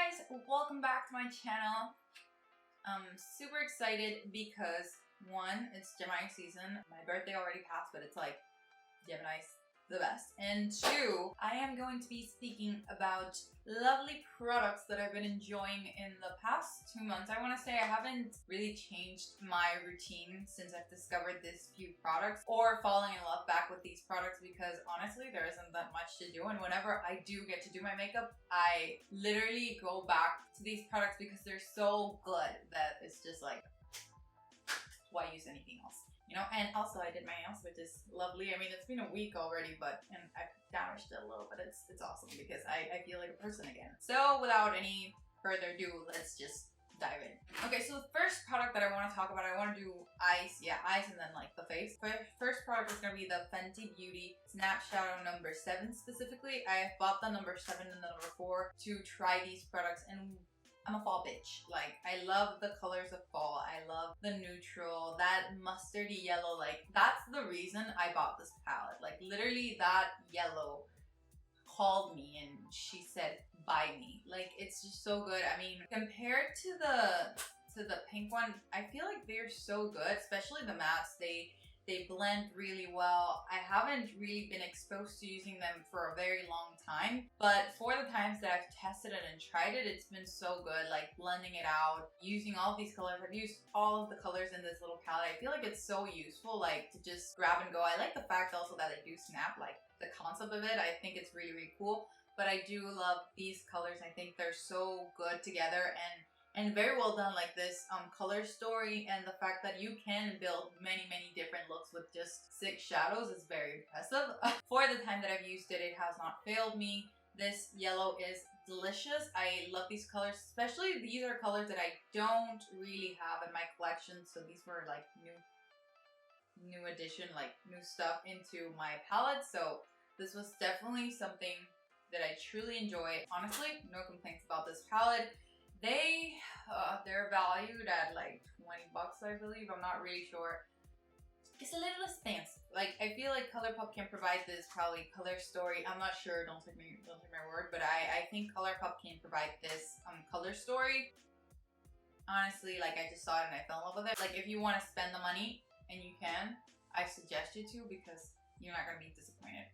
guys, welcome back to my channel. I'm super excited because one, it's Gemini season. My birthday already passed, but it's like Gemini's the best. And two, I am going to be speaking about lovely products that I've been enjoying in the past 2 months. I want to say I haven't really changed my routine since I've discovered these few products or falling in love back with these products, because honestly there isn't that much to do, and whenever I do get to do my makeup I literally go back to these products because they're so good that it's just like, why use anything else? You know, and also I did my nails, which is lovely. I mean, it's been a week already, and I've damaged it a little, but it's awesome because I feel like a person again. So without any further ado, let's just dive in. Okay, so the first product that I want to talk about, I want to do eyes. Yeah, eyes and then like the face. First product is going to be the Fenty Beauty Snap Shadow number 7 specifically. I bought the number 7 and the number 4 to try these products, and I'm a fall bitch. Like, I love the colors of fall. I love the neutral, that mustardy yellow. Like, that's the reason I bought this palette. Like, literally that yellow called me and she said, buy me. Like, it's just so good. I mean, compared to the pink one, I feel like they're so good, especially the mattes. They blend really well. I haven't really been exposed to using them for a very long time, but for the times that I've tested it and tried it, it's been so good. Like, blending it out, using all of these colors. I've used all of the colors in this little palette. I feel like it's so useful, like, to just grab and go. I like the fact also that they do snap, like the concept of it. I think it's really, really cool. But I do love these colors. I think they're so good together and very well done. Like, this color story and the fact that you can build many different looks with just 6 shadows is very impressive. For the time that I've used it, it has not failed me. This yellow is delicious. I love these colors, especially these are colors that I don't really have in my collection, so these were like new addition, like new stuff into my palette. So this was definitely something that I truly enjoy. Honestly, no complaints about this palette. They're valued at like 20 bucks, I believe. I'm not really sure. It's a little expensive. Like, I feel like ColourPop can provide this probably color story. I'm not sure, don't take my word, but I think ColourPop can provide this color story. Honestly, like, I just saw it and I fell in love with it. Like, if you want to spend the money, and you can, I suggest you to, because you're not going to be disappointed.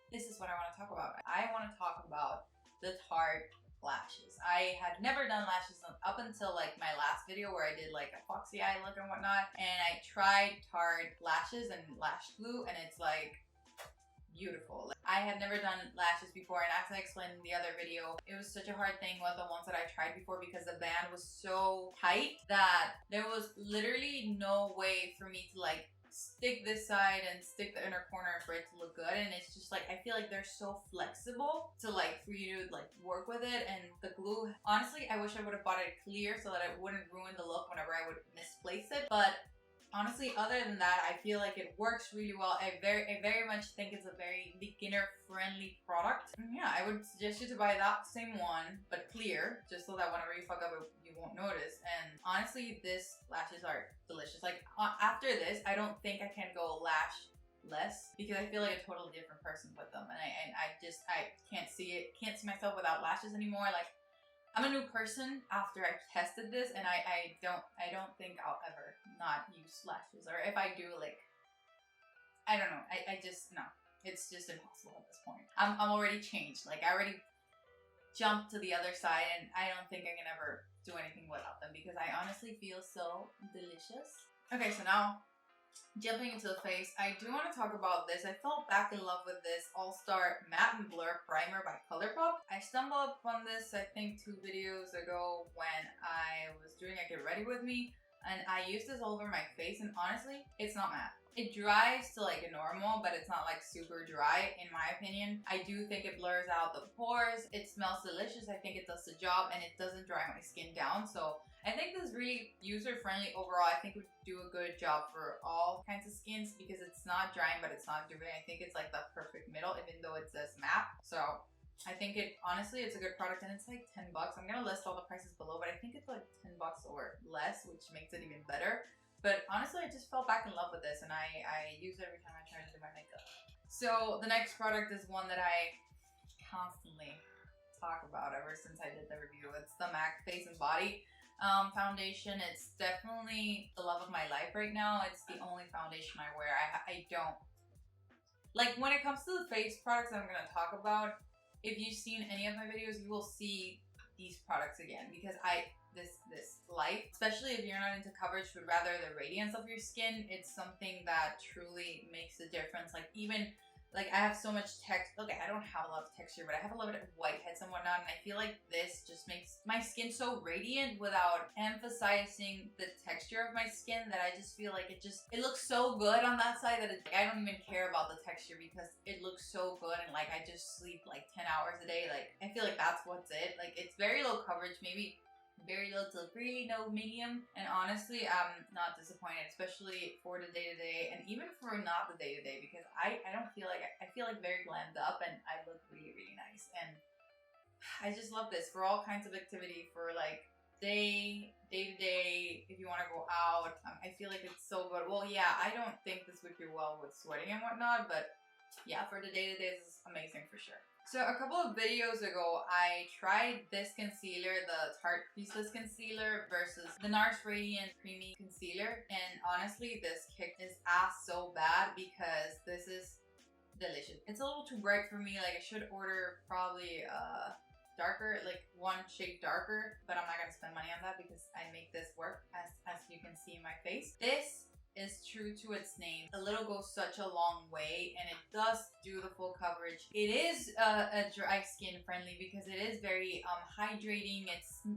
This is what I want to talk about. I want to talk about the Tarte lashes. I had never done lashes up until like my last video where I did like a foxy eye look and whatnot, and I tried Tarte lashes and lash glue, and it's like beautiful. Like, I had never done lashes before, and as I explained in the other video, it was such a hard thing with the ones that I tried before because the band was so tight that there was literally no way for me to like stick this side and stick the inner corner for it to look good. And it's just like, I feel like they're so flexible to like for you to like work with it. And the glue, honestly, I wish I would have bought it clear so that it wouldn't ruin the look whenever I would misplace it. But honestly, other than that, I feel like it works really well. I very much think it's a very beginner-friendly product. And yeah, I would suggest you to buy that same one, but clear, just so that whenever you fuck up, you won't notice. And honestly, these lashes are delicious. Like, after this, I don't think I can go lashless because I feel like a totally different person with them. And I can't see myself without lashes anymore. Like, I'm a new person after I've tested this, and I don't think I'll ever not use lashes, or if I do, like, I don't know, I just, no, it's just impossible at this point. I'm already changed. Like, I already jumped to the other side, and I don't think I can ever do anything without them because I honestly feel so delicious. Okay, so now jumping into the face, I do want to talk about this. I fell back in love with this All-Star Matte and Blur Primer by ColourPop. I stumbled upon this, I think, 2 videos ago when I was doing a Get Ready With Me, and I used this all over my face, and honestly, it's not matte. It dries to like a normal, but it's not like super dry in my opinion. I do think it blurs out the pores. It smells delicious. I think it does the job, and it doesn't dry my skin down. So I think this is really user-friendly overall. I think it would do a good job for all kinds of skins because it's not drying, but it's not dewy. I think it's like the perfect middle, even though it says matte. So I think honestly, it's a good product, and it's like 10 bucks. I'm gonna list all the prices below, but I think it's like 10 bucks or less, which makes it even better. But honestly, I just fell back in love with this, and I use it every time I try to do my makeup. So the next product is one that I constantly talk about ever since I did the review. It's the MAC Face and Body foundation. It's definitely the love of my life right now. It's the only foundation I wear. I don't like, when it comes to the face products I'm going to talk about, if you've seen any of my videos, you will see these products again, because this light, especially if you're not into coverage but rather the radiance of your skin, it's something that truly makes a difference. Like, even like, I have so much okay, I don't have a lot of texture, but I have a lot of whiteheads and whatnot, and I feel like this just makes my skin so radiant without emphasizing the texture of my skin, that I just feel like it looks so good on that side that I don't even care about the texture, because it looks so good, and like, I just sleep like 10 hours a day. Like, I feel like that's what's it. Like, it's very low coverage, maybe very low to really no medium, and honestly I'm not disappointed, especially for the day-to-day and even for not the day-to-day, because I don't feel like I feel like very glammed up and I look really, really nice. And I just love this for all kinds of activity, for like day-to-day, if you want to go out. I feel like it's so good. Well, yeah, I don't think this would do well with sweating and whatnot, but yeah, for the day-to-day this is amazing for sure. So a couple of videos ago, I tried this concealer, the Tarte Creaseless Concealer versus the NARS Radiant Creamy Concealer. And honestly, this kicked his ass so bad, because this is delicious. It's a little too bright for me. Like, I should order probably darker, like one shade darker, but I'm not gonna spend money on that because I make this work, as you can see in my face. This is true to its name. A little goes such a long way, and it does do the full coverage. It is a dry skin friendly, because it is very hydrating.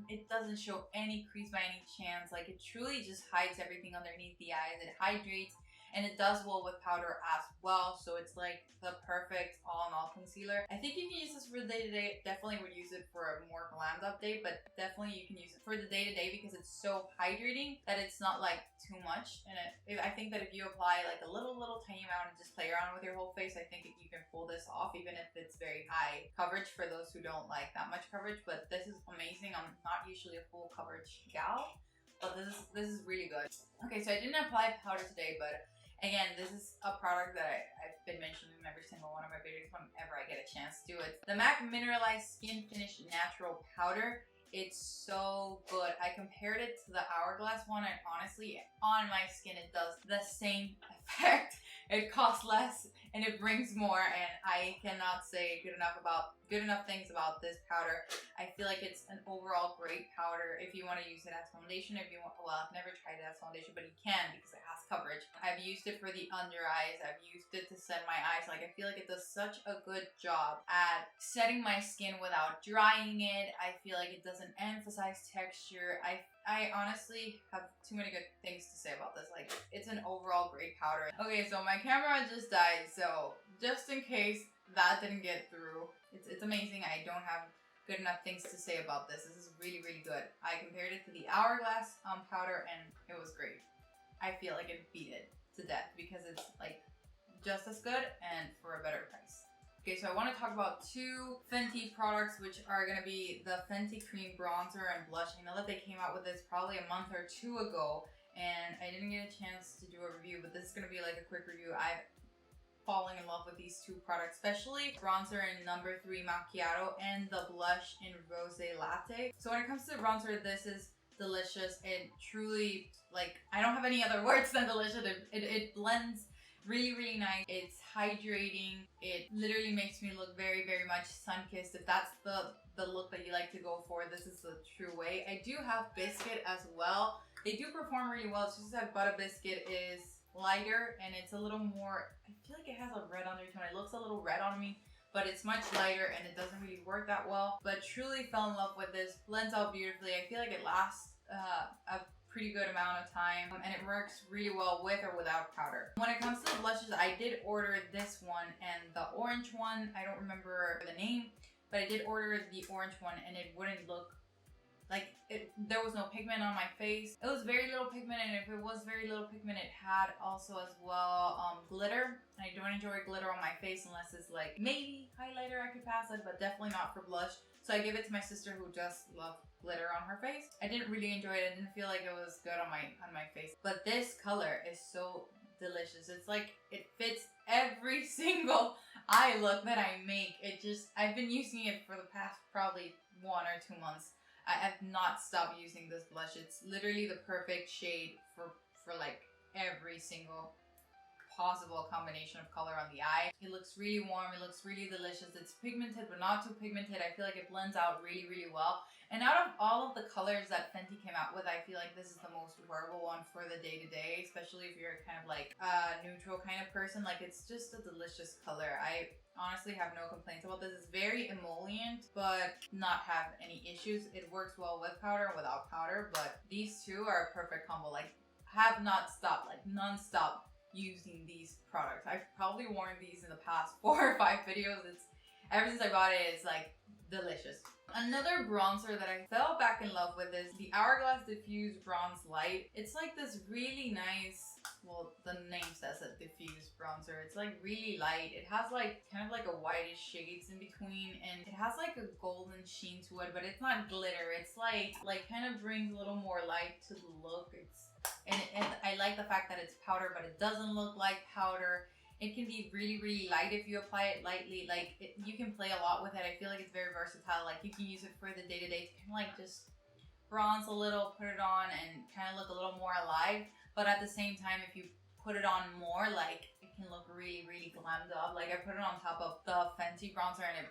It doesn't show any crease by any chance. Like, it truly just hides everything underneath the eyes. It hydrates, and it does well with powder as well. So it's like the perfect all-in-all concealer. I think you can use this for the day-to-day. Definitely would use it for a more glammed up day, but definitely you can use it for the day-to-day, because it's so hydrating that it's not like too much. And I think that if you apply like a little tiny amount and just play around with your whole face, I think you can pull this off, even if it's very high coverage for those who don't like that much coverage. But this is amazing. I'm not usually a full coverage gal, but this is really good. Okay, so I didn't apply powder today, but again, this is a product that I've been mentioning in every single one of my videos whenever I get a chance to. It's the MAC Mineralize Skinfinish Natural Powder. It's so good. I compared it to the Hourglass one, and honestly, on my skin, it does the same effect. It costs less and it brings more, and I cannot say good enough things about this powder. I feel like it's an overall great powder if you want to use it as foundation. If you want, well, I've never tried it as foundation, but you can, because it has coverage. I've used it for the under eyes. I've used it to set my eyes. Like, I feel like it does such a good job at setting my skin without drying it. I feel like it doesn't emphasize texture. I honestly have too many good things to say about this. Like, it's an overall great powder. Okay, so my camera just died, so just in case that didn't get through, it's amazing. I don't have good enough things to say about this. This is really, really good. I compared it to the Hourglass powder, and it was great. I feel like it beat it to death, because it's like just as good and for a better price. Okay, so I want to talk about two Fenty products, which are going to be the Fenty Cream Bronzer and Blush. I know that they came out with this probably a month or two ago, and I didn't get a chance to do a review, but this is going to be like a quick review. I've fallen in love with these two products, especially bronzer in No. 3 Macchiato and the blush in Rose Latte. So when it comes to the bronzer, this is delicious. It truly, like, I don't have any other words than delicious. It blends really, really nice. It's hydrating. It literally makes me look very, very much sun-kissed. If that's the look that you like to go for, this is the true way. I do have Biscuit as well. They do perform really well. It's just that Butter Biscuit is lighter, and it's a little more, I feel like it has a red undertone. It looks a little red on me, but it's much lighter and it doesn't really work that well. But truly fell in love with this. Blends out beautifully. I feel like it lasts a pretty good amount of time, and it works really well with or without powder. When it comes to the blushes, I did order this one and the orange one. I don't remember the name, but I did order the orange one, and it wouldn't look like there was no pigment on my face. It was very little pigment, and if it was very little pigment, it had also as well glitter. And I don't enjoy glitter on my face unless it's like maybe highlighter, I could pass it, but definitely not for blush. So I gave it to my sister, who just loved glitter on her face. I didn't really enjoy it. I didn't feel like it was good on my face. But this color is so delicious. It's like it fits every single eye look that I make. I've been using it for the past probably 1 or 2 months. I have not stopped using this blush. It's literally the perfect shade for like every single possible combination of color on the eye. It looks really warm, it looks really delicious. It's pigmented but not too pigmented. I feel like it blends out really, really well. And out of all of the colors that Fenty came out with, I feel like this is the most wearable one for the day-to-day, especially if you're kind of like a neutral kind of person. Like, it's just a delicious color. I honestly have no complaints about this. It's very emollient, but not have any issues. It works well with powder and without powder, but these two are a perfect combo. Like, have not stopped, like non-stop using these products. I've probably worn these in the past 4 or 5 videos. It's ever since I bought it, it's like delicious. Another bronzer that I fell back in love with is the Hourglass Diffused Bronze Light. It's like this really nice, well, the name says it, diffused bronzer. It's like really light. It has like kind of like a whitish shades in between, and it has like a golden sheen to it, but it's not glitter. It's like kind of brings a little more light to the look. And I like the fact that it's powder, but it doesn't look like powder. It can be really, really light if you apply it lightly. Like, you can play a lot with it. I feel like it's very versatile. Like, you can use it for the day-to-day to kind of like just bronze a little, put it on, and kind of look a little more alive. But at the same time, if you put it on more, like, it can look really, really glammed up. Like, I put it on top of the Fenty bronzer, and it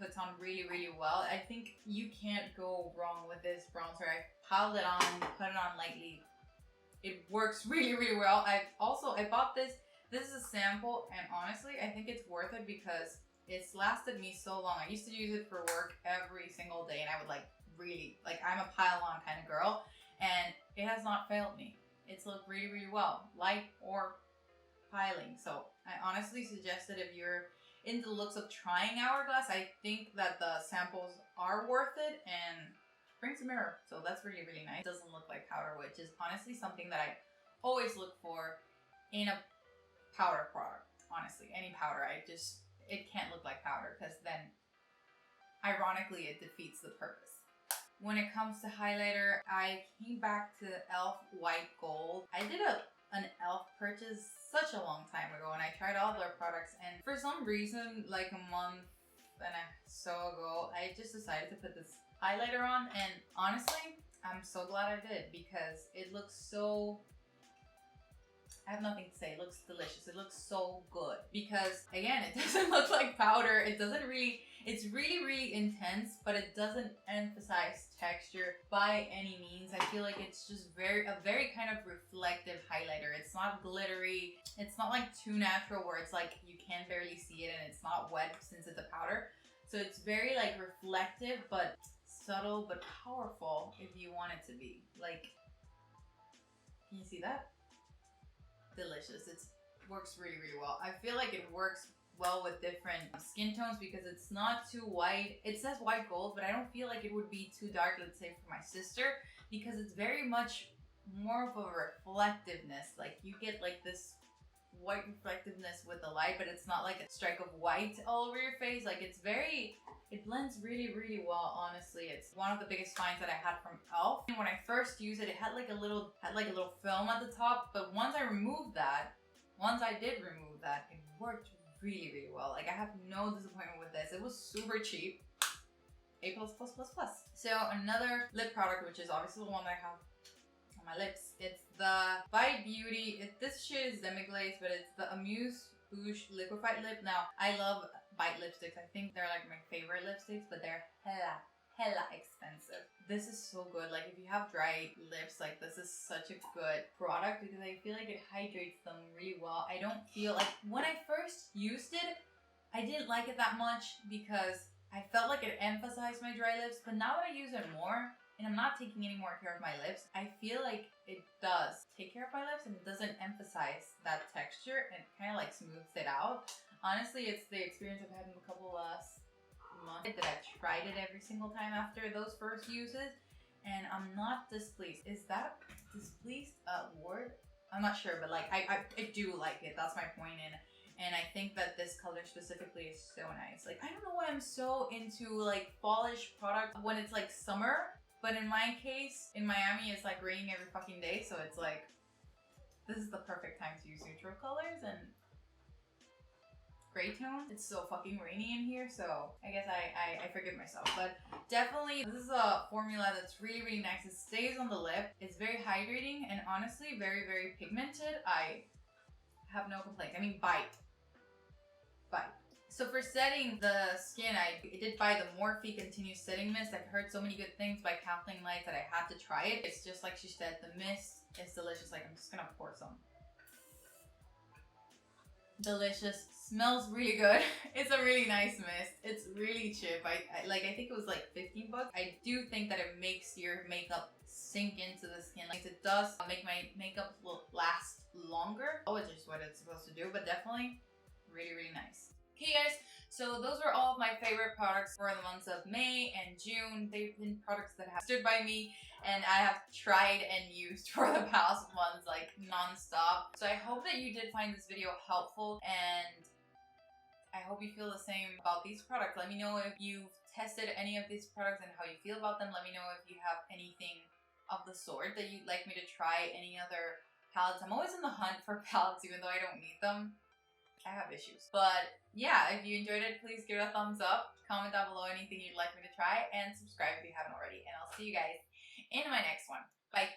puts on really, really well. I think you can't go wrong with this bronzer. I piled it on, put it on lightly. It works really, really well. I bought this. This is a sample, and honestly, I think it's worth it because it's lasted me so long. I used to use it for work every single day, and I would like really, like, I'm a pile-on kind of girl, and it has not failed me. It's looked really, really well, light or piling. So I honestly suggest that if you're into the looks of trying Hourglass, I think that the samples are worth it, and brings a mirror. So that's really, really nice. It doesn't look like powder, which is honestly something that I always look for in a powder product. Honestly, any powder, it can't look like powder, because then ironically it defeats the purpose. When it comes to highlighter, I came back to e.l.f. White Gold. I did an e.l.f. purchase such a long time ago, and I tried all their products, and for some reason, like a month and so ago, I just decided to put this highlighter on, and honestly, I'm so glad I did, because it looks so, I have nothing to say. It looks delicious. It looks so good. Because again, it doesn't look like powder. It doesn't really, it's really, really intense, but it doesn't emphasize texture by any means. I feel like it's just a very kind of reflective highlighter. It's not glittery. It's not like too natural where it's like you can barely see it and it's not wet since it's a powder. So it's very like reflective, but subtle, but powerful if you want it to be. Like, can you see that? Delicious. It works really, really well. I feel like it works well with different skin tones because it's not too white. It says white gold, but I don't feel like it would be too dark, let's say for my sister, because it's very much more of a reflectiveness. Like, you get like this white reflectiveness with the light, but it's not like a strike of white all over your face. Like, it blends really, really well, honestly. It's one of the biggest finds that I had from e.l.f. When I first used it, it had like a little film at the top, but once I did remove that, it worked really, really well. Like, I have no disappointment with this. It was super cheap. A++++. So another lip product, which is obviously the one that I have on my lips, it's the Fenty Beauty. This shade is demi-glaze, but it's the Amuse Bouche Liquefied Lip. Now, I love Bite lipsticks. I think they're like my favorite lipsticks, but they're hella expensive. This is so good. Like, if you have dry lips, like, this is such a good product because I feel like it hydrates them really well. I don't feel like, when I first used it, I didn't like it that much because I felt like it emphasized my dry lips, but now that I use it more, and I'm not taking any more care of my lips, I feel like it does take care of my lips and it doesn't emphasize that texture, and it kind of like smooths it out. Honestly, it's the experience I've had in a couple last months that I've tried it every single time after those first uses, and I'm not displeased. Is that displeased a word? I'm not sure, but like I do like it. That's my point. And I think that this color specifically is so nice. Like, I don't know why I'm so into like fallish product when it's like summer, but in my case, in Miami, it's like raining every fucking day, so it's like this is the perfect time to use neutral colors and gray tones. It's so fucking rainy in here, so I guess I forgive myself. But definitely, this is a formula that's really, really nice. It stays on the lip. It's very hydrating and honestly very, very pigmented. I have no complaints. I mean, bite. So for setting the skin, I did buy the Morphe Continuous Setting Mist. I've heard so many good things by Kathleen Lights that I had to try it. It's just like she said, the mist is delicious. Like, I'm just gonna pour some. Delicious. Smells really good. It's a really nice mist. It's really cheap. I think it was like 15 bucks. I do think that it makes your makeup sink into the skin. Like, it does make my makeup last longer. Oh, it's just what it's supposed to do, but definitely really, really nice. Okay guys, so those were all of my favorite products for the months of May and June. They've been products that have stood by me and I have tried and used for the past months, like non-stop. So I hope that you did find this video helpful and I hope you feel the same about these products. Let me know if you've tested any of these products and how you feel about them. Let me know if you have anything of the sort that you'd like me to try, any other palettes. I'm always in the hunt for palettes even though I don't need them. I have issues. But yeah, if you enjoyed it, please give it a thumbs up. Comment down below anything you'd like me to try and subscribe if you haven't already. And I'll see you guys in my next one. Bye.